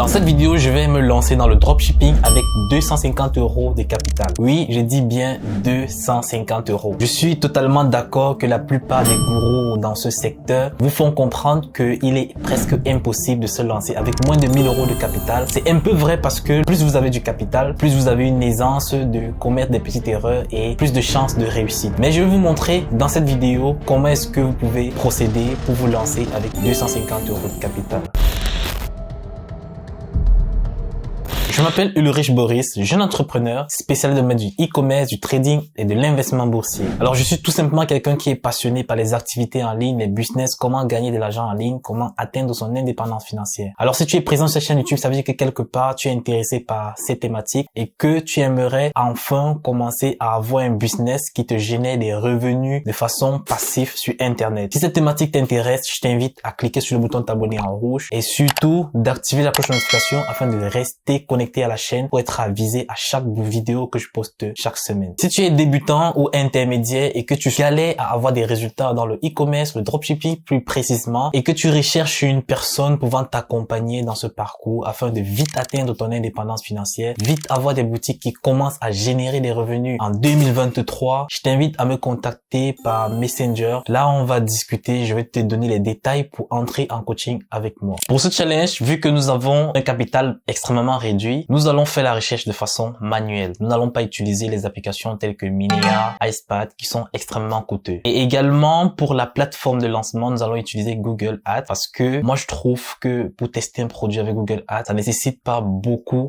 Dans cette vidéo, je vais me lancer dans le dropshipping avec 250 € de capital. Oui, je dis bien 250 €. Je suis totalement d'accord que la plupart des gourous dans ce secteur vous font comprendre qu'il est presque impossible de se lancer avec moins de 1000 € de capital. C'est un peu vrai parce que plus vous avez du capital, plus vous avez une aisance de commettre des petites erreurs et plus de chances de réussite. Mais je vais vous montrer dans cette vidéo comment est-ce que vous pouvez procéder pour vous lancer avec 250 € de capital. Je m'appelle Ulrich Boris, jeune entrepreneur spécialisé dans le domaine du e-commerce, du trading et de l'investissement boursier. Alors je suis tout simplement quelqu'un qui est passionné par les activités en ligne, les business, comment gagner de l'argent en ligne, comment atteindre son indépendance financière. Alors si tu es présent sur cette chaîne YouTube, ça veut dire que quelque part tu es intéressé par ces thématiques et que tu aimerais enfin commencer à avoir un business qui te génère des revenus de façon passive sur Internet. Si cette thématique t'intéresse, je t'invite à cliquer sur le bouton t'abonner en rouge et surtout d'activer la cloche de notification afin de rester connecté à la chaîne pour être avisé à chaque vidéo que je poste chaque semaine. Si tu es débutant ou intermédiaire et que tu galères à avoir des résultats dans le e-commerce, le dropshipping plus précisément, et que tu recherches une personne pouvant t'accompagner dans ce parcours afin de vite atteindre ton indépendance financière, vite avoir des boutiques qui commencent à générer des revenus en 2023, je t'invite à me contacter par Messenger. Là, on va discuter, je vais te donner les détails pour entrer en coaching avec moi. Pour ce challenge, vu que nous avons un capital extrêmement réduit, nous allons faire la recherche de façon manuelle. Nous n'allons pas utiliser les applications telles que Minea, Icepad qui sont extrêmement coûteux. Et également, pour la plateforme de lancement, nous allons utiliser Google Ads parce que moi, je trouve que pour tester un produit avec Google Ads, ça nécessite pas beaucoup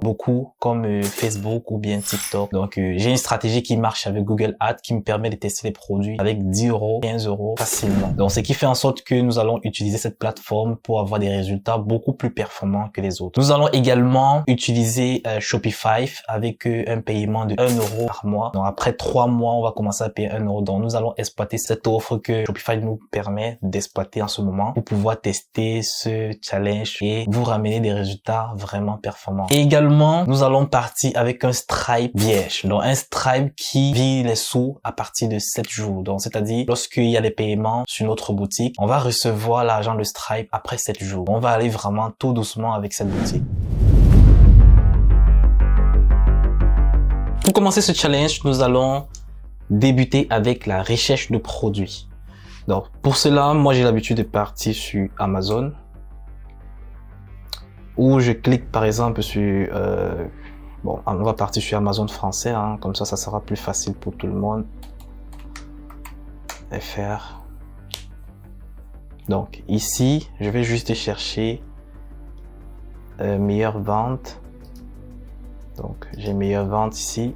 comme Facebook ou bien TikTok. Donc, j'ai une stratégie qui marche avec Google Ads qui me permet de tester les produits avec 10 €, 15 € facilement. Donc, ce qui fait en sorte que nous allons utiliser cette plateforme pour avoir des résultats beaucoup plus performants que les autres. Nous allons également utiliser Shopify avec un paiement de 1 € par mois. Donc après 3 mois, on va commencer à payer 1 €. Donc nous allons exploiter cette offre que Shopify nous permet d'exploiter en ce moment pour pouvoir tester ce challenge et vous ramener des résultats vraiment performants. Et également, nous allons partir avec un Stripe vierge. Donc un Stripe qui vit les sous à partir de 7 jours. Donc c'est-à-dire lorsqu'il y a des paiements sur notre boutique, on va recevoir l'argent de Stripe après 7 jours. On va aller vraiment tout doucement avec cette boutique. Pour commencer ce challenge, nous allons débuter avec la recherche de produits. Donc, pour cela, moi, j'ai l'habitude de partir sur Amazon, où je clique par exemple sur, on va partir sur Amazon français, hein, comme ça sera plus facile pour tout le monde. FR. Donc, ici, je vais juste chercher meilleure vente. Donc, j'ai meilleure vente ici.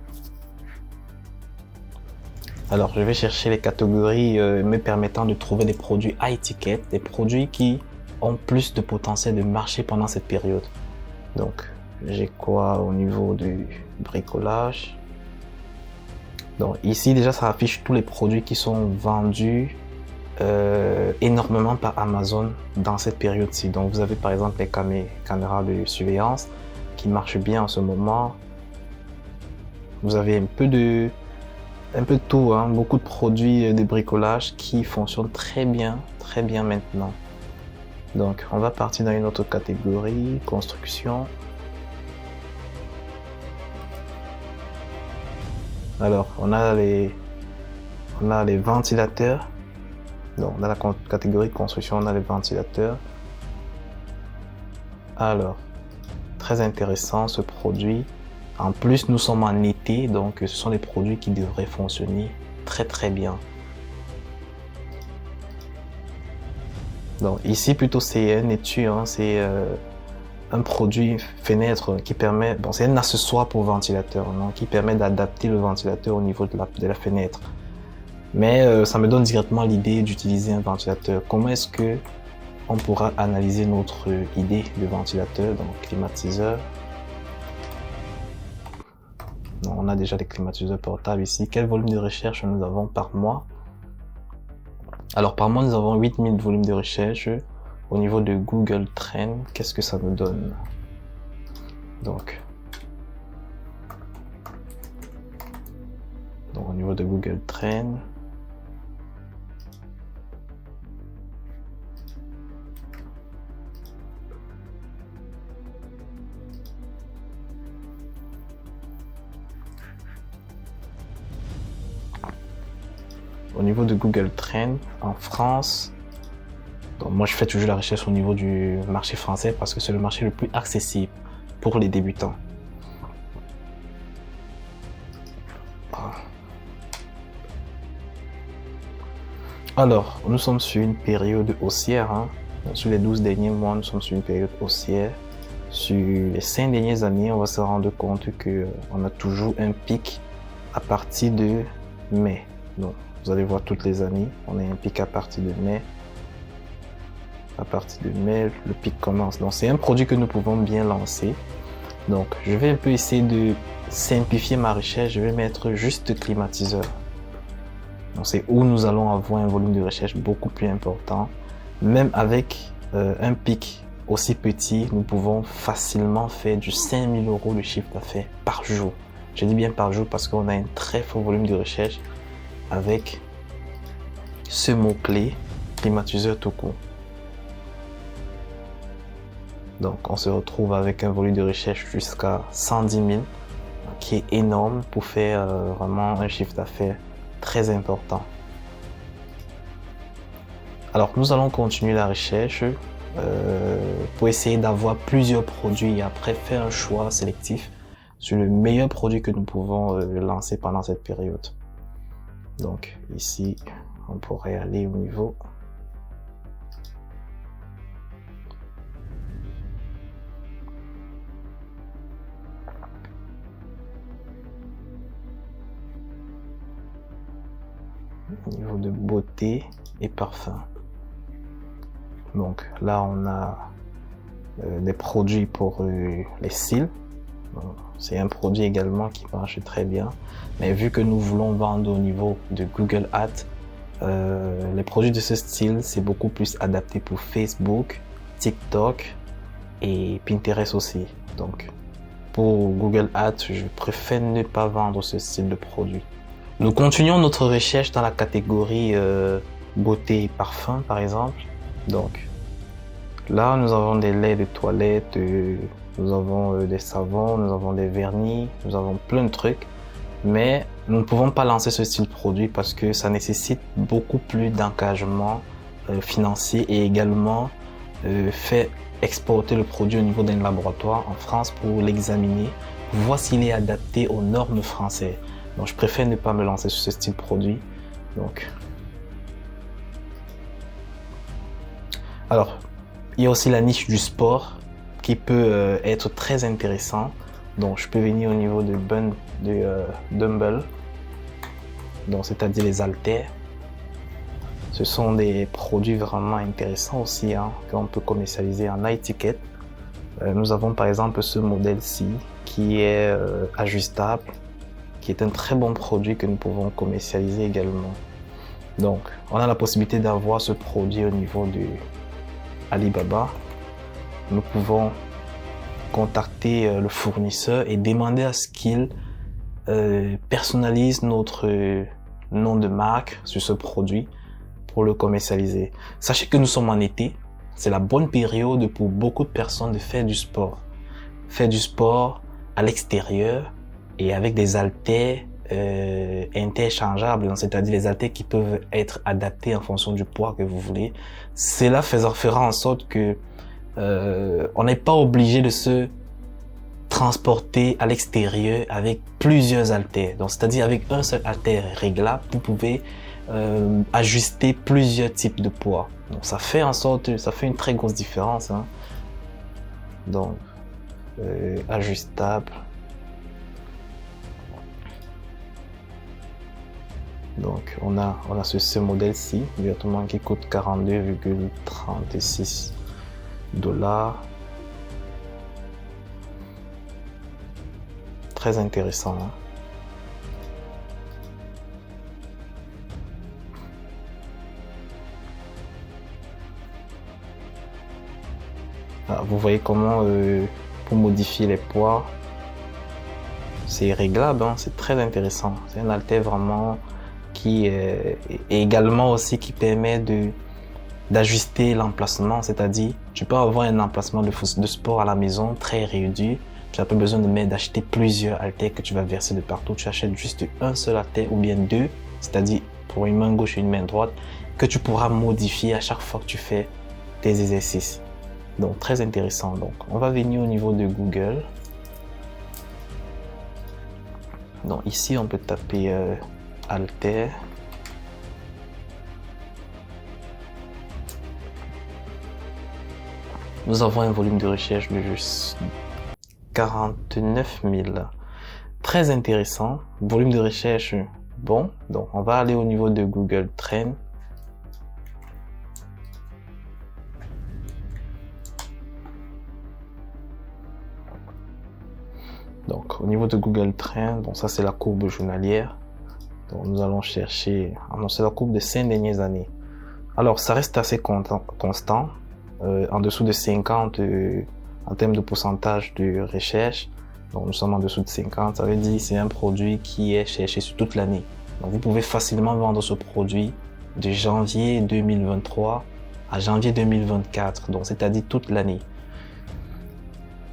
Alors, je vais chercher les catégories me permettant de trouver des produits high ticket, des produits qui ont plus de potentiel de marché pendant cette période. Donc, j'ai quoi au niveau du bricolage? Donc, ici, déjà, ça affiche tous les produits qui sont vendus énormément par Amazon dans cette période-ci. Donc, vous avez par exemple les caméras de surveillance qui marche bien en ce moment. Vous avez un peu de tout, hein, beaucoup de produits de bricolage qui fonctionnent très bien maintenant. Donc on va partir dans une autre catégorie, construction. Alors on a les ventilateurs. Donc dans la catégorie construction, on a les ventilateurs. Alors très intéressant ce produit. En plus, nous sommes en été, donc ce sont des produits qui devraient fonctionner très bien. Donc ici plutôt c'est un étui, hein, c'est un produit fenêtre qui permet, c'est un accessoire pour ventilateur, hein, qui permet d'adapter le ventilateur au niveau de la fenêtre. Mais ça me donne directement l'idée d'utiliser un ventilateur. Comment est-ce que on pourra analyser notre idée de ventilateur? Donc climatiseur. Donc, on a déjà les climatiseurs portables ici. Quel volume de recherche nous avons par mois? Alors par mois, nous avons 8000 volumes de recherche. Au niveau de Google Trends, qu'est-ce que ça nous donne? Donc au niveau de Google Trends, au niveau de Google Trends, en France, donc moi je fais toujours la recherche au niveau du marché français parce que c'est le marché le plus accessible pour les débutants. Alors, nous sommes sur une période haussière. Sur les 12 derniers mois, nous sommes sur une période haussière. Sur les 5 dernières années, on va se rendre compte qu'on a toujours un pic à partir de mai. Donc, vous allez voir toutes les années, on a un pic à partir de mai. À partir de mai, le pic commence. Donc, c'est un produit que nous pouvons bien lancer. Donc, je vais un peu essayer de simplifier ma recherche. Je vais mettre juste climatiseur. Donc, c'est où nous allons avoir un volume de recherche beaucoup plus important. Même avec un pic aussi petit, nous pouvons facilement faire du 5 000 € de chiffre d'affaires par jour. Je dis bien par jour parce qu'on a un très fort volume de recherche avec ce mot-clé, climatiseur tout court. Donc, on se retrouve avec un volume de recherche jusqu'à 110 000, qui est énorme pour faire vraiment un chiffre d'affaires très important. Alors, nous allons continuer la recherche pour essayer d'avoir plusieurs produits et après faire un choix sélectif sur le meilleur produit que nous pouvons lancer pendant cette période. Donc, ici, on pourrait aller au niveau de beauté et parfum. Donc là, on a des produits pour les cils. C'est un produit également qui marche très bien. Mais vu que nous voulons vendre au niveau de Google Ads, les produits de ce style, c'est beaucoup plus adapté pour Facebook, TikTok et Pinterest aussi. Donc pour Google Ads, je préfère ne pas vendre ce style de produit. Nous continuons notre recherche dans la catégorie beauté et parfum, par exemple. Donc, là, nous avons des laits de toilette, nous avons des savons, nous avons des vernis, nous avons plein de trucs. Mais nous ne pouvons pas lancer ce style de produit parce que ça nécessite beaucoup plus d'engagement financier et également faire exporter le produit au niveau d'un laboratoire en France pour l'examiner, pour voir s'il est adapté aux normes françaises. Donc, je préfère ne pas me lancer sur ce style de produit. Donc, alors, il y a aussi la niche du sport qui peut être très intéressant. Donc, je peux venir au niveau de dumbbell, donc c'est-à-dire les haltères. Ce sont des produits vraiment intéressants aussi qu'on peut commercialiser en high ticket. Nous avons par exemple ce modèle-ci qui est ajustable, qui est un très bon produit que nous pouvons commercialiser également. Donc, on a la possibilité d'avoir ce produit au niveau de Alibaba. Nous pouvons contacter le fournisseur et demander à ce qu'il personnalise notre nom de marque sur ce produit pour le commercialiser. Sachez que nous sommes en été. C'est la bonne période pour beaucoup de personnes de faire du sport. Faire du sport à l'extérieur et avec des haltères interchangeables, c'est-à-dire les haltères qui peuvent être adaptés en fonction du poids que vous voulez. Cela fera en sorte que on n'est pas obligé de se transporter à l'extérieur avec plusieurs haltères. Donc, c'est-à-dire avec un seul haltère réglable, vous pouvez ajuster plusieurs types de poids. Donc, ça fait en sorte, ça fait une très grosse différence. Donc, ajustable. Donc, on a ce modèle-ci, directement qui coûte 42,36 $. Très intéressant. Vous voyez comment pour modifier les poids, c'est réglable, c'est très intéressant. C'est un haltère vraiment qui est également aussi qui permet d'ajuster l'emplacement, c'est-à-dire tu peux avoir un emplacement de sport à la maison très réduit. Tu n'as pas besoin d'acheter plusieurs haltères que tu vas verser de partout. Tu achètes juste un seul haltère ou bien deux, c'est-à-dire pour une main gauche et une main droite que tu pourras modifier à chaque fois que tu fais tes exercices. Donc très intéressant. Donc on va venir au niveau de Google. Donc ici on peut taper haltère. Nous avons un volume de recherche de juste 49 000. Très intéressant. Volume de recherche bon. Donc on va aller au niveau de Google Trends. Donc au niveau de Google Trends, bon ça c'est la courbe journalière. Donc nous allons chercher, c'est la courbe des 5 dernières années. Alors ça reste assez constant, en dessous de 50 en termes de pourcentage de recherche. Donc nous sommes en dessous de 50, ça veut dire c'est un produit qui est cherché sur toute l'année. Donc vous pouvez facilement vendre ce produit de janvier 2023 à janvier 2024, donc c'est-à-dire toute l'année.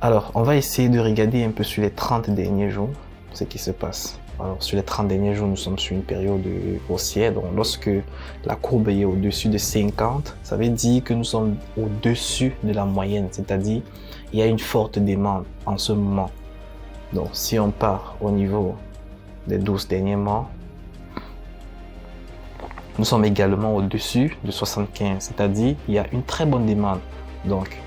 Alors, on va essayer de regarder un peu sur les 30 derniers jours, ce qui se passe. Alors, sur les 30 derniers jours, nous sommes sur une période haussière. Donc, lorsque la courbe est au-dessus de 50, ça veut dire que nous sommes au-dessus de la moyenne. C'est-à-dire, il y a une forte demande en ce moment. Donc, si on part au niveau des 12 derniers mois, nous sommes également au-dessus de 75. C'est-à-dire, il y a une très bonne demande. Donc,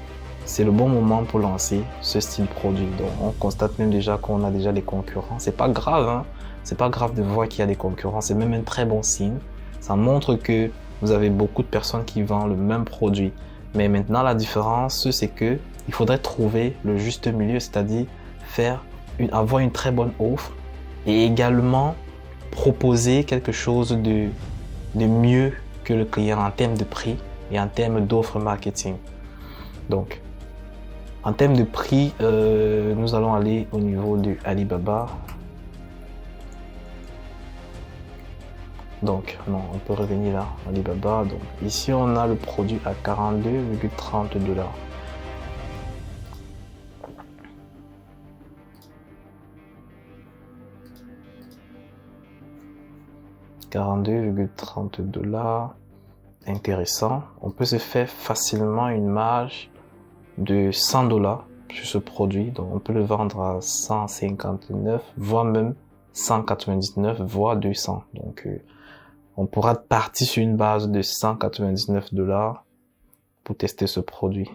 c'est le bon moment pour lancer ce style produit. Donc, on constate même déjà qu'on a déjà des concurrents. C'est pas grave, hein. C'est pas grave de voir qu'il y a des concurrents. C'est même un très bon signe. Ça montre que vous avez beaucoup de personnes qui vendent le même produit. Mais maintenant, la différence, c'est que il faudrait trouver le juste milieu, c'est-à-dire avoir une très bonne offre et également proposer quelque chose de mieux que le client en termes de prix et en termes d'offres marketing. Donc, en termes de prix, nous allons aller au niveau de Alibaba. Donc, non, on peut revenir là, Alibaba. Donc, ici, on a le produit à 42,30 $. $42,30. Intéressant. On peut se faire facilement une marge de 100 $ sur ce produit. Donc, on peut le vendre à 159, voire même 199, voire 200. Donc, on pourra partir sur une base de 199 $ pour tester ce produit.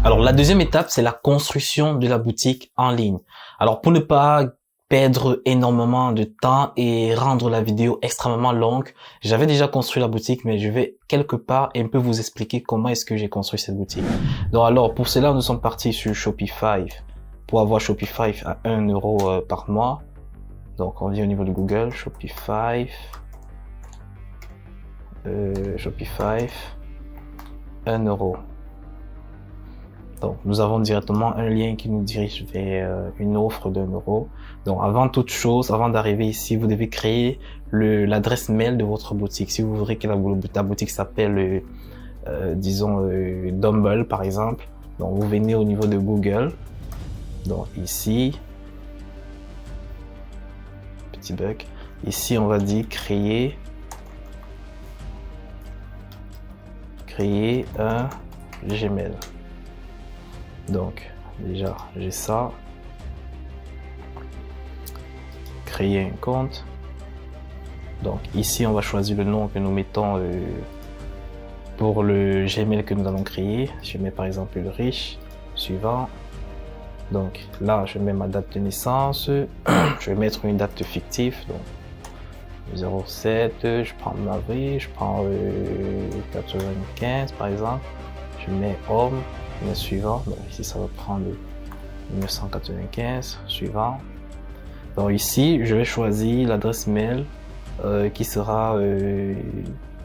Alors, la deuxième étape, c'est la construction de la boutique en ligne. Alors, pour ne pas perdre énormément de temps et rendre la vidéo extrêmement longue, j'avais déjà construit la boutique, mais je vais quelque part un peu vous expliquer comment est-ce que j'ai construit cette boutique. Donc alors, pour cela, nous sommes partis sur Shopify pour avoir Shopify à 1 € par mois. Donc on vient au niveau de Google, Shopify, 1 €. Donc, nous avons directement un lien qui nous dirige vers une offre d'1 €. Donc, avant toute chose, avant d'arriver ici, vous devez créer l'adresse mail de votre boutique. Si vous voudrez que la boutique s'appelle, disons, Dumble, par exemple. Donc, vous venez au niveau de Google. Donc, ici, petit bug. Ici, on va dire créer un Gmail. Donc, déjà, j'ai ça. Créer un compte. Donc, ici, on va choisir le nom que nous mettons pour le Gmail que nous allons créer. Je mets par exemple le riche. Suivant. Donc, là, je mets ma date de naissance. Je vais mettre une date fictive. Donc, 07. Je prends avril. Je prends 95 par exemple. Je mets homme. Le suivant, donc ici ça va prendre 1995, suivant. Donc ici, je vais choisir l'adresse mail qui sera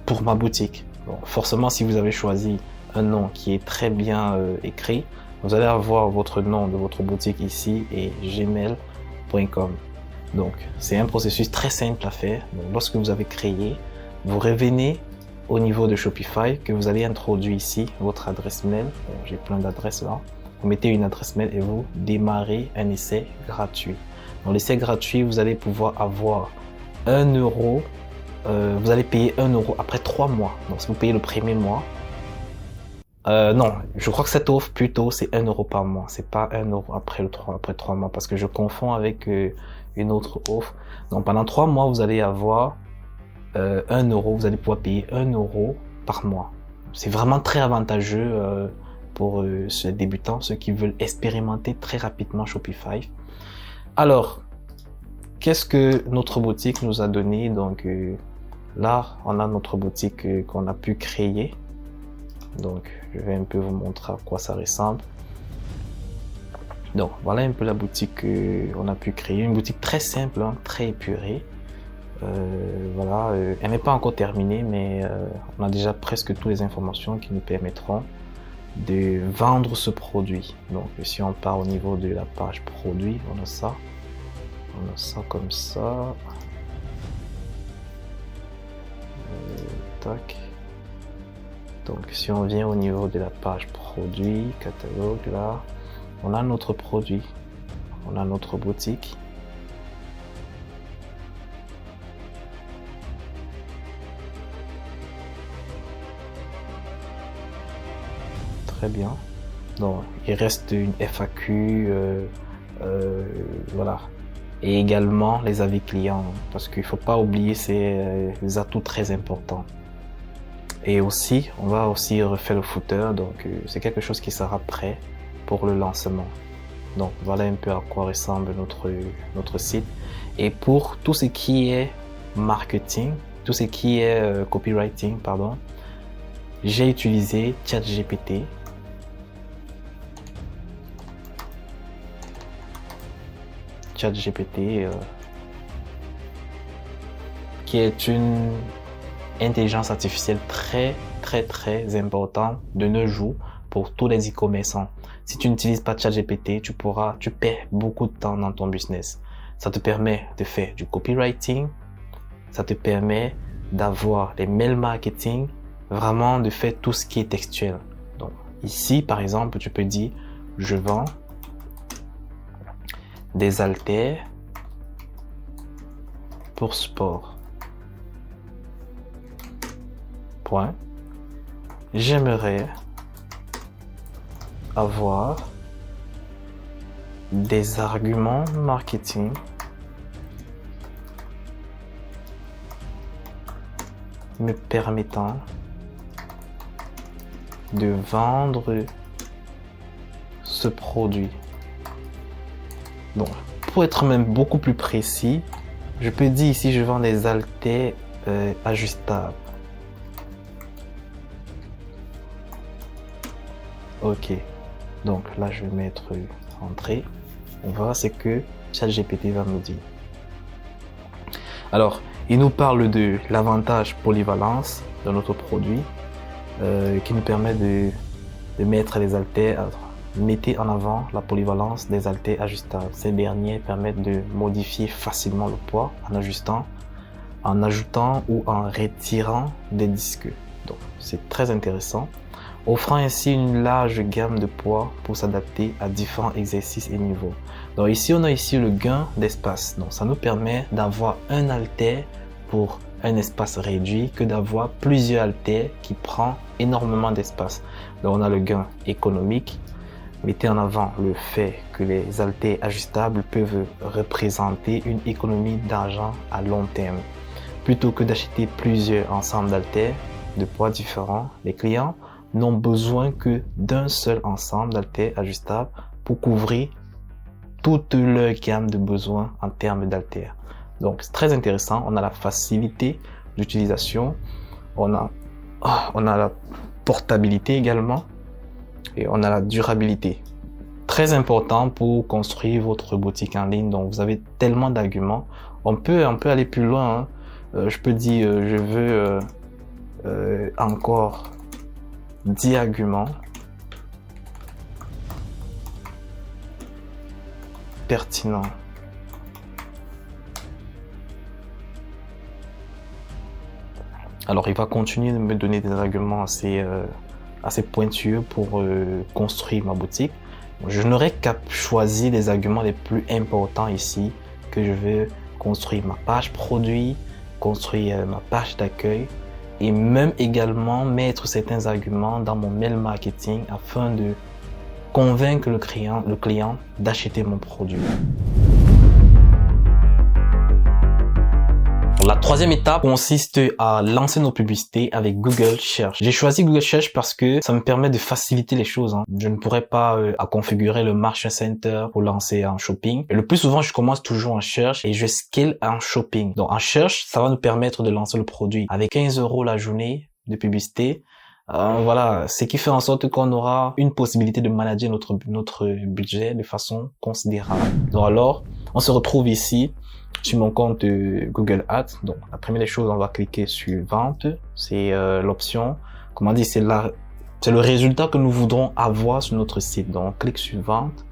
pour ma boutique. Donc forcément, si vous avez choisi un nom qui est très bien écrit, vous allez avoir votre nom de votre boutique ici et gmail.com. Donc c'est un processus très simple à faire. Donc, lorsque vous avez créé, vous revenez au niveau de Shopify que vous allez introduire ici votre adresse mail. J'ai plein d'adresses là. Vous mettez une adresse mail et vous démarrez un essai gratuit. Dans l'essai gratuit, vous allez pouvoir avoir 1 euro. Vous allez payer 1 euro après 3 mois. Donc si vous payez le premier mois, non, je crois que cette offre plutôt c'est 1 euro par mois. C'est pas 1 euro après après 3 mois parce que je confonds avec une autre offre. Donc pendant 3 mois, vous allez avoir 1 euro. Vous allez pouvoir payer 1 euro par mois. C'est vraiment très avantageux pour ces débutants, ceux qui veulent expérimenter très rapidement Shopify. Alors, qu'est-ce que notre boutique nous a donné? Donc là, on a notre boutique qu'on a pu créer. Donc, je vais un peu vous montrer à quoi ça ressemble. Donc, voilà un peu la boutique qu'on a pu créer. Une boutique très simple, hein, très épurée. Voilà, elle n'est pas encore terminée, mais on a déjà presque toutes les informations qui nous permettront de vendre ce produit. Donc, si on part au niveau de la page produit, on a ça. On a ça comme ça. Tac. Donc, si on vient au niveau de la page produit, catalogue, là, on a notre produit, on a notre boutique. Très bien. Donc, il reste une FAQ, voilà. Et également les avis clients, parce qu'il ne faut pas oublier ces atouts très importants. Et aussi, on va aussi refaire le footer, donc c'est quelque chose qui sera prêt pour le lancement. Donc voilà un peu à quoi ressemble notre site. Et pour tout ce qui est marketing, tout ce qui est copywriting, pardon, j'ai utilisé ChatGPT. ChatGPT, qui est une intelligence artificielle très importante de nos jours pour tous les e-commerçants. Si tu n'utilises pas ChatGPT, tu perds beaucoup de temps dans ton business. Ça te permet de faire du copywriting, ça te permet d'avoir les mails marketing, vraiment de faire tout ce qui est textuel. Donc ici, par exemple, tu peux dire je vends des haltères pour sport. Point. J'aimerais avoir des arguments marketing me permettant de vendre ce produit. Donc, pour être même beaucoup plus précis, je peux dire ici je vends des haltères ajustables. Ok, donc là je vais mettre entrée. On va voir ce que ChatGPT va nous dire. Alors, il nous parle de l'avantage polyvalence de notre produit qui nous permet de mettre les haltères. Mettez en avant la polyvalence des haltères ajustables. Ces derniers permettent de modifier facilement le poids en ajoutant ou en retirant des disques. Donc, c'est très intéressant, offrant ainsi une large gamme de poids pour s'adapter à différents exercices et niveaux. Donc ici, on a ici le gain d'espace. Donc ça nous permet d'avoir un haltère pour un espace réduit que d'avoir plusieurs haltères qui prend énormément d'espace. Donc on a le gain économique. Mettez en avant le fait que les haltères ajustables peuvent représenter une économie d'argent à long terme. Plutôt que d'acheter plusieurs ensembles d'haltères de poids différents, les clients n'ont besoin que d'un seul ensemble d'haltères ajustables pour couvrir toute leur gamme de besoins en termes d'haltères. Donc c'est très intéressant, on a la facilité d'utilisation, on a la portabilité également et on a la durabilité. Très important pour construire votre boutique en ligne. Donc vous avez tellement d'arguments, on peut aller plus loin, hein. Je peux dire je veux encore 10 arguments pertinents. Alors il va continuer de me donner des arguments assez pointueux pour construire ma boutique. Je n'aurai qu'à choisir les arguments les plus importants ici que je veux construire ma page produit, construire ma page d'accueil et même également mettre certains arguments dans mon mail marketing afin de convaincre le client d'acheter mon produit. La troisième étape consiste à lancer nos publicités avec Google Search. J'ai choisi Google Search parce que ça me permet de faciliter les choses. Je ne pourrais pas à configurer le Merchant Center pour lancer en shopping. Et le plus souvent, je commence toujours en Search et je scale en shopping. Donc en Search, ça va nous permettre de lancer le produit avec 15 € la journée de publicité. Voilà, ce qui fait en sorte qu'on aura une possibilité de manager notre budget de façon considérable. Donc alors, on se retrouve ici sur mon compte Google Ads. Donc la première des choses, on va cliquer sur vente. C'est l'option, comment dire, c'est le résultat que nous voudrons avoir sur notre site. Donc on clique sur vente.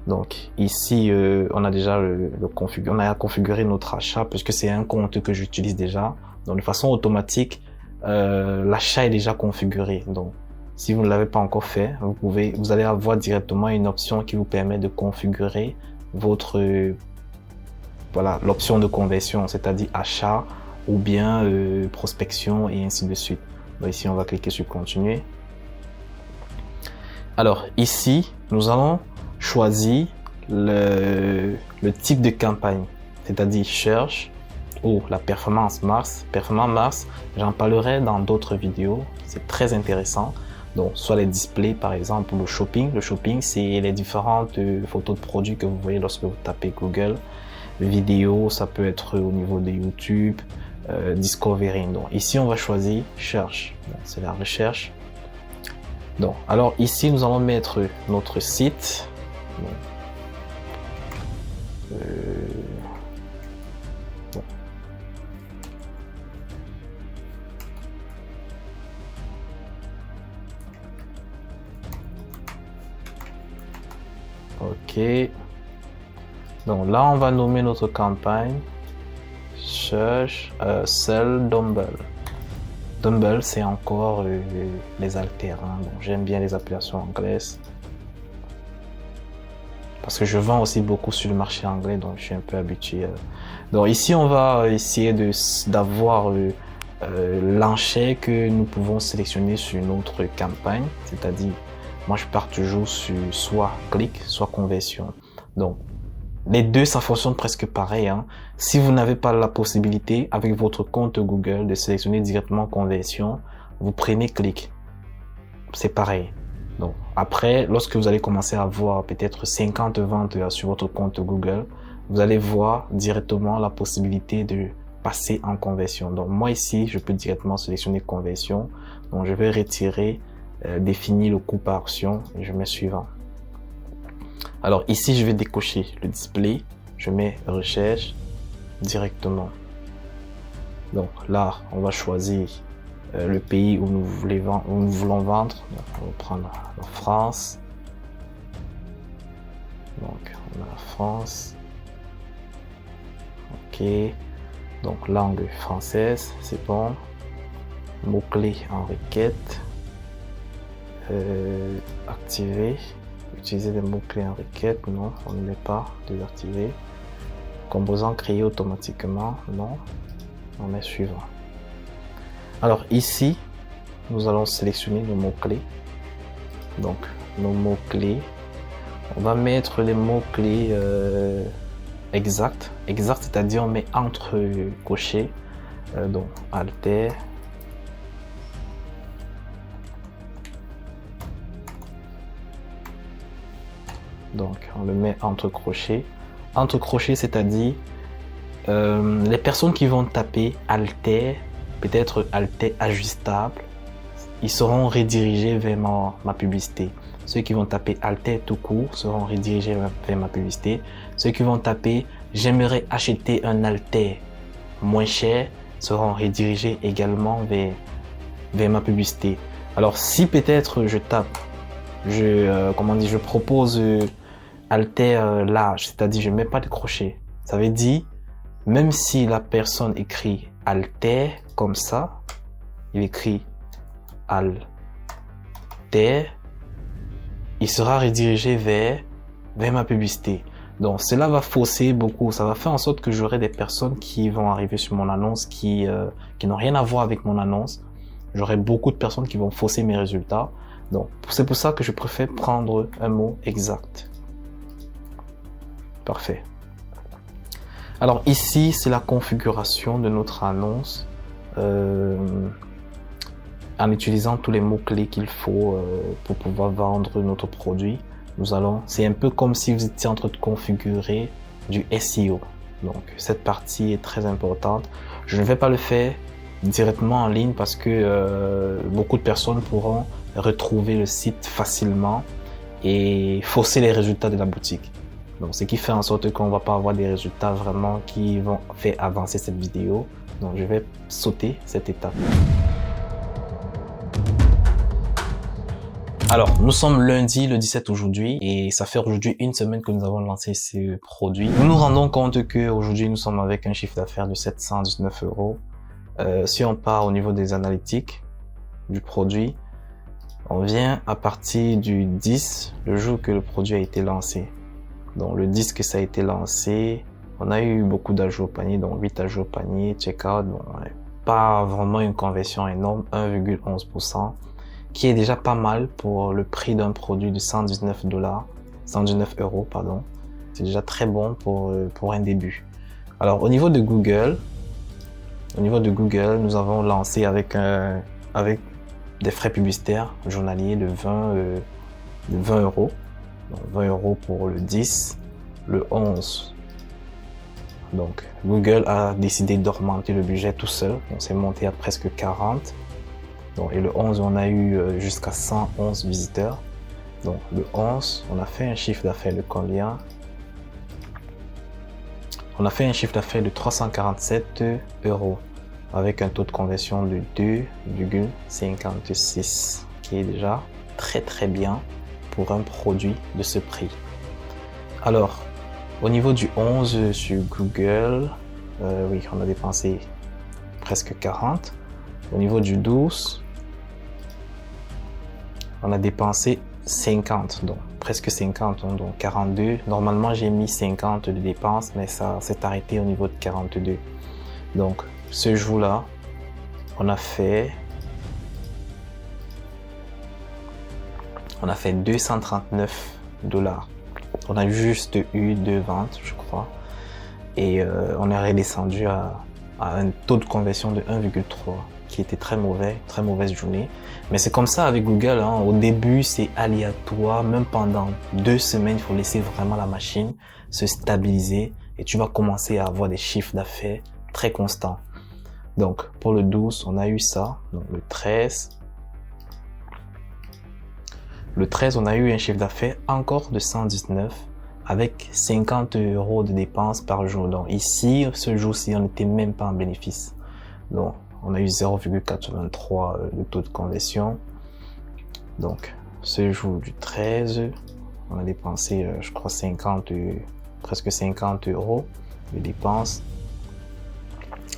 Donc ici, on a déjà on a configuré notre achat puisque c'est un compte que j'utilise déjà. Donc de façon automatique, l'achat est déjà configuré. Donc si vous ne l'avez pas encore fait, vous allez avoir directement une option qui vous permet de configurer l'option de conversion, c'est-à-dire achat ou bien prospection et ainsi de suite. Donc ici, on va cliquer sur continuer. Alors ici, nous allons choisir le type de campagne, c'est-à-dire search ou la performance Mars. Performance Mars, j'en parlerai dans d'autres vidéos, c'est très intéressant. Donc, soit les displays, par exemple, ou le shopping. Le shopping, c'est les différentes photos de produits que vous voyez lorsque vous tapez Google. Vidéo, ça peut être au niveau de YouTube, Discovery. Donc, ici, on va choisir Search. C'est la recherche. Donc, alors ici, nous allons mettre notre site. Ok. Donc là, on va nommer notre campagne Search Sell Dumbbell. Dumbbell, c'est encore les haltères. Donc j'aime bien les appellations anglaises parce que je vends aussi beaucoup sur le marché anglais, donc je suis un peu habitué. Donc ici, on va essayer d'avoir l'enchère que nous pouvons sélectionner sur notre campagne, c'est-à-dire moi je pars toujours sur soit clic, soit conversion. Donc les deux, ça fonctionne presque pareil. Si vous n'avez pas la possibilité avec votre compte Google de sélectionner directement conversion, vous prenez clic. C'est pareil. Donc après, lorsque vous allez commencer à voir peut-être 50 ventes sur votre compte Google, vous allez voir directement la possibilité de passer en conversion. Donc moi ici, je peux directement sélectionner conversion. Donc je vais retirer, définir le coût par action et je mets suivant. Alors ici, je vais décocher le display. Je mets recherche directement. Donc là, on va choisir le pays où nous voulons vendre. Donc, on va prendre la France. Donc on a la France. Ok. Donc langue française, c'est bon. Mots-clés en requête. Activer. Utiliser des mots-clés en requête, non, on ne met pas, désactiver. Composant créé automatiquement, non, on met suivant. Alors ici, nous allons sélectionner nos mots-clés. Donc, nos mots-clés, on va mettre les mots-clés exacts. Exact, c'est-à-dire on met entre cochers, donc alter. Donc, on le met entre crochets. Entre crochets, c'est-à-dire les personnes qui vont taper haltère, peut-être haltère ajustable, ils seront redirigés vers ma publicité. Ceux qui vont taper haltère tout court seront redirigés vers ma publicité. Ceux qui vont taper j'aimerais acheter un haltère moins cher seront redirigés également vers ma publicité. Alors, si peut-être je tape, je propose haltère large, c'est-à-dire je mets pas de crochet. Ça veut dire, même si la personne écrit haltère comme ça, il écrit haltère, il sera redirigé vers ma publicité. Donc cela va fausser beaucoup, ça va faire en sorte que j'aurai des personnes qui vont arriver sur mon annonce qui n'ont rien à voir avec mon annonce. J'aurai beaucoup de personnes qui vont fausser mes résultats. Donc c'est pour ça que je préfère prendre un mot exact. Parfait. Alors ici, c'est la configuration de notre annonce en utilisant tous les mots-clés qu'il faut pour pouvoir vendre notre produit. C'est un peu comme si vous étiez en train de configurer du SEO. Donc, cette partie est très importante. Je ne vais pas le faire directement en ligne parce que beaucoup de personnes pourront retrouver le site facilement et fausser les résultats de la boutique. Donc, ce qui fait en sorte qu'on ne va pas avoir des résultats vraiment qui vont faire avancer cette vidéo. Donc, je vais sauter cette étape. Alors, nous sommes lundi le 17 aujourd'hui et ça fait aujourd'hui une semaine que nous avons lancé ce produit. Nous nous rendons compte que aujourd'hui nous sommes avec un chiffre d'affaires de 719 €. Si on part au niveau des analytiques du produit, on vient à partir du 10, le jour que le produit a été lancé. Donc le 10 que ça a été lancé, on a eu beaucoup d'ajouts au panier, donc 8 ajouts au panier, checkout, bon, pas vraiment une conversion énorme, 1,11%. Qui est déjà pas mal pour le prix d'un produit de 119 €, pardon. C'est déjà très bon pour un début. Alors, au niveau de Google, nous avons lancé avec des frais publicitaires journaliers de 20 €. Donc, 20 € pour le 10, le 11. Donc, Google a décidé d'augmenter le budget tout seul. Donc, c'est monté à presque 40. Donc, et le 11, on a eu jusqu'à 111 visiteurs. Donc le 11, on a fait un chiffre d'affaires de combien? On a fait un chiffre d'affaires de 347 € avec un taux de conversion de 2,56, qui est déjà très bien pour un produit de ce prix. Alors, au niveau du 11 sur Google, oui, on a dépensé presque 40. Au niveau du 12, on a dépensé 50, donc presque 50, donc 42. Normalement, j'ai mis 50 de dépenses, mais ça s'est arrêté au niveau de 42. Donc, ce jour-là, on a fait 239 $. On a juste eu 2 ventes, je crois. Et on est redescendu à un taux de conversion de 1,3, qui était très mauvaise journée. Mais c'est comme ça avec Google, hein. Au début, c'est aléatoire. Même pendant 2 semaines, il faut laisser vraiment la machine se stabiliser et tu vas commencer à avoir des chiffres d'affaires très constants. Donc, pour le 12, on a eu ça. Donc, le 13, on a eu un chiffre d'affaires encore de 119 avec 50 € de dépenses par jour. Donc, ici, ce jour-ci, on n'était même pas en bénéfice. Donc, on a eu 0,83 de taux de conversion. Donc, ce jour du 13, on a dépensé, je crois, presque 50 € de dépenses.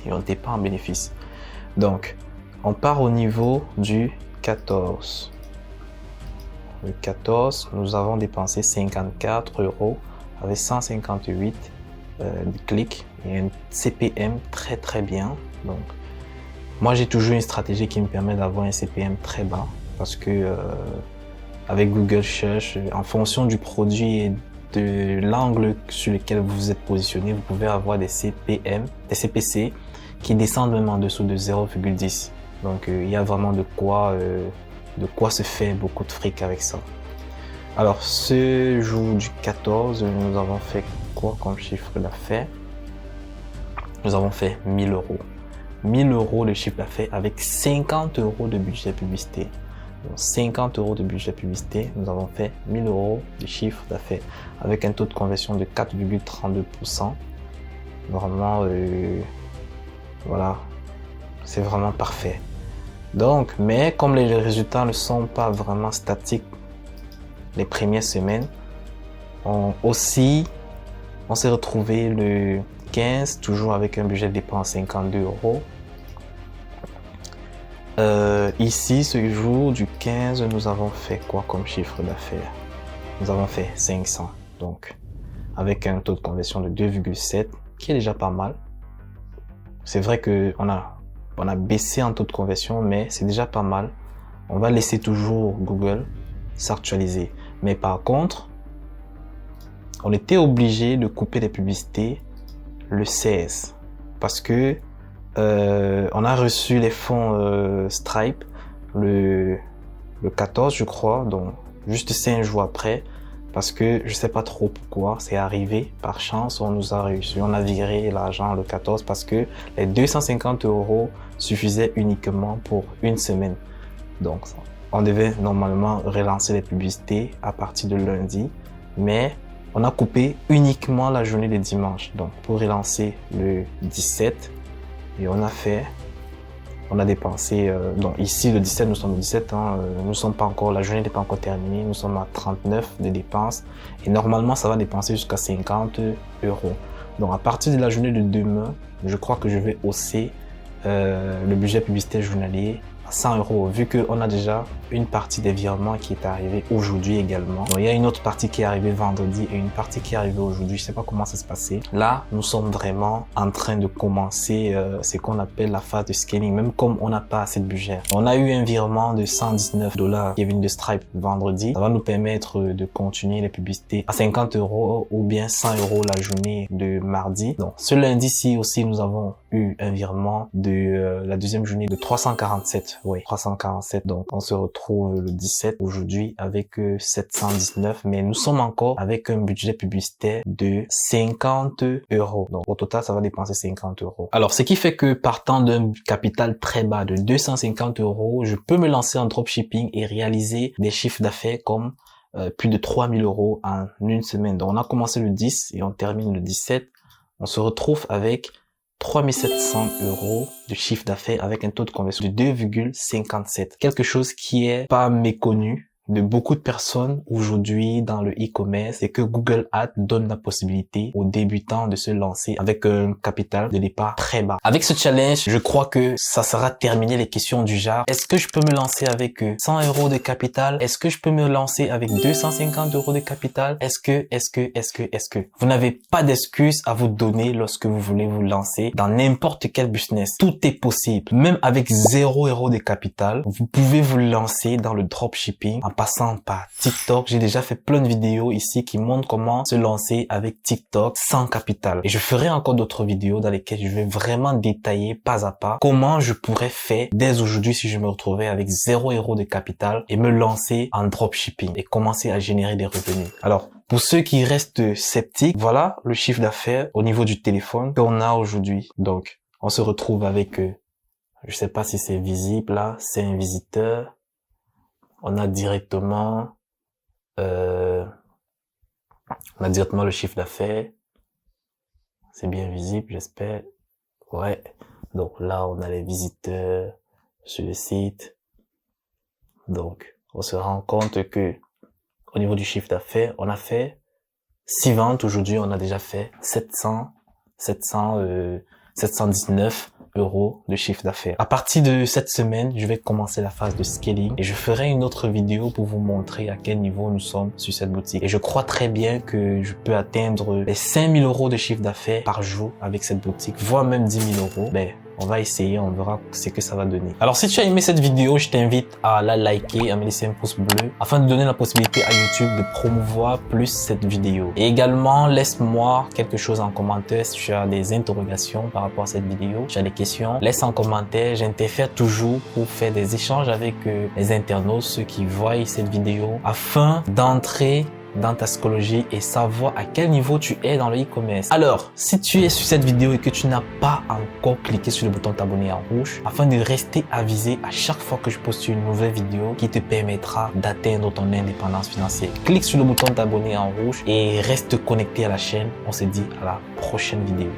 Et on n'était pas en bénéfice. Donc, on part au niveau du 14. Le 14, nous avons dépensé 54 € avec 158 de clics et un CPM très bien. Donc, moi, j'ai toujours une stratégie qui me permet d'avoir un CPM très bas parce que avec Google Search, en fonction du produit et de l'angle sur lequel vous êtes positionné, vous pouvez avoir des CPC qui descendent même en dessous de 0,10. Donc, il y a vraiment de quoi se faire beaucoup de fric avec ça. Alors, ce jour du 14, nous avons fait quoi comme chiffre d'affaires? Nous avons fait 1000 €. 1000 € de chiffre d'affaires avec 50 € de budget publicité. Donc 50 € de budget publicité, nous avons fait 1000 € de chiffre d'affaires avec un taux de conversion de 4,32%. Normalement, voilà, c'est vraiment parfait. Donc, mais comme les résultats ne sont pas vraiment statiques les premières semaines, on s'est retrouvé le 15, toujours avec un budget de dépenses 52 €. Ici, ce jour du 15, nous avons fait quoi comme chiffre d'affaires? nous avons fait 500. Donc, avec un taux de conversion de 2,7, qui est déjà pas mal. C'est vrai que on a baissé en taux de conversion, mais c'est déjà pas mal. On va laisser toujours Google s'actualiser. Mais par contre, on était obligé de couper les publicités le 16 parce que on a reçu les fonds Stripe le 14, je crois, donc juste 5 jours après, parce que je sais pas trop pourquoi, c'est arrivé par chance, on a viré l'argent le 14 parce que les 250 € suffisaient uniquement pour une semaine. Donc, on devait normalement relancer les publicités à partir de lundi, mais on a coupé uniquement la journée de dimanche. Donc, pour relancer le 17, et on a dépensé, donc ici le 17, nous sommes le 17, nous sommes pas encore, la journée n'est pas encore terminée, nous sommes à 39 de dépenses, et normalement ça va dépenser jusqu'à 50 €. Donc, à partir de la journée de demain, je crois que je vais hausser le budget publicitaire journalier à 100 €, vu qu'on a déjà une partie des virements qui est arrivée aujourd'hui également. Donc, il y a une autre partie qui est arrivée vendredi et une partie qui est arrivée aujourd'hui. Je sais pas comment ça se passait. Là, nous sommes vraiment en train de commencer ce qu'on appelle la phase de scaling, même comme on n'a pas assez de budget. On a eu un virement de 119 $ qui est venu de Stripe vendredi. Ça va nous permettre de continuer les publicités à 50 € ou bien 100 € la journée de mardi. Donc, ce lundi-ci aussi, nous avons eu un virement de la deuxième journée de 347. Oui, 347. Donc, on se retrouve le 17 aujourd'hui avec 719. Mais nous sommes encore avec un budget publicitaire de 50 €. Donc, au total, ça va dépenser 50 €. Alors, ce qui fait que partant d'un capital très bas de 250 €, je peux me lancer en dropshipping et réaliser des chiffres d'affaires comme plus de 3000 € en une semaine. Donc, on a commencé le 10 et on termine le 17. On se retrouve avec 3700 € de chiffre d'affaires avec un taux de conversion de 2,57. Quelque chose qui est pas méconnu de beaucoup de personnes aujourd'hui dans le e-commerce, c'est que Google Ads donne la possibilité aux débutants de se lancer avec un capital de départ très bas. Avec ce challenge, je crois que ça sera terminé les questions du genre: est-ce que je peux me lancer avec 100 € de capital? Est-ce que je peux me lancer avec 250 € de capital? Est-ce que vous n'avez pas d'excuses à vous donner lorsque vous voulez vous lancer dans n'importe quel business? Tout est possible. Même avec 0 € de capital, vous pouvez vous lancer dans le dropshipping en passant par TikTok. J'ai déjà fait plein de vidéos ici qui montrent comment se lancer avec TikTok sans capital. Et je ferai encore d'autres vidéos dans lesquelles je vais vraiment détailler pas à pas comment je pourrais faire dès aujourd'hui si je me retrouvais avec 0 € de capital et me lancer en dropshipping et commencer à générer des revenus. Alors, pour ceux qui restent sceptiques, voilà le chiffre d'affaires au niveau du téléphone qu'on a aujourd'hui. Donc, on se retrouve avec, je sais pas si c'est visible là, c'est un visiteur. On a directement le chiffre d'affaires. C'est bien visible, j'espère. Ouais. Donc là, on a les visiteurs sur le site. Donc, on se rend compte que au niveau du chiffre d'affaires, on a fait 6 ventes. Aujourd'hui, on a déjà fait 719 € de chiffre d'affaires. À partir de cette semaine, je vais commencer la phase de scaling et je ferai une autre vidéo pour vous montrer à quel niveau nous sommes sur cette boutique. Et je crois très bien que je peux atteindre les 5000 € de chiffre d'affaires par jour avec cette boutique, voire même 10 000 €. Ben, on va essayer, on verra ce que ça va donner. Alors, si tu as aimé cette vidéo, je t'invite à la liker, à me laisser un pouce bleu afin de donner la possibilité à YouTube de promouvoir plus cette vidéo. Et également, laisse-moi quelque chose en commentaire si tu as des interrogations par rapport à cette vidéo. Si tu as des questions, laisse en commentaire. J'interfère toujours pour faire des échanges avec les internautes, ceux qui voient cette vidéo, afin d'entrer dans ta psychologie et savoir à quel niveau tu es dans le e-commerce. Alors, si tu es sur cette vidéo et que tu n'as pas encore cliqué sur le bouton t'abonner en rouge, afin de rester avisé à chaque fois que je poste une nouvelle vidéo qui te permettra d'atteindre ton indépendance financière, clique sur le bouton t'abonner en rouge et reste connecté à la chaîne. On se dit à la prochaine vidéo.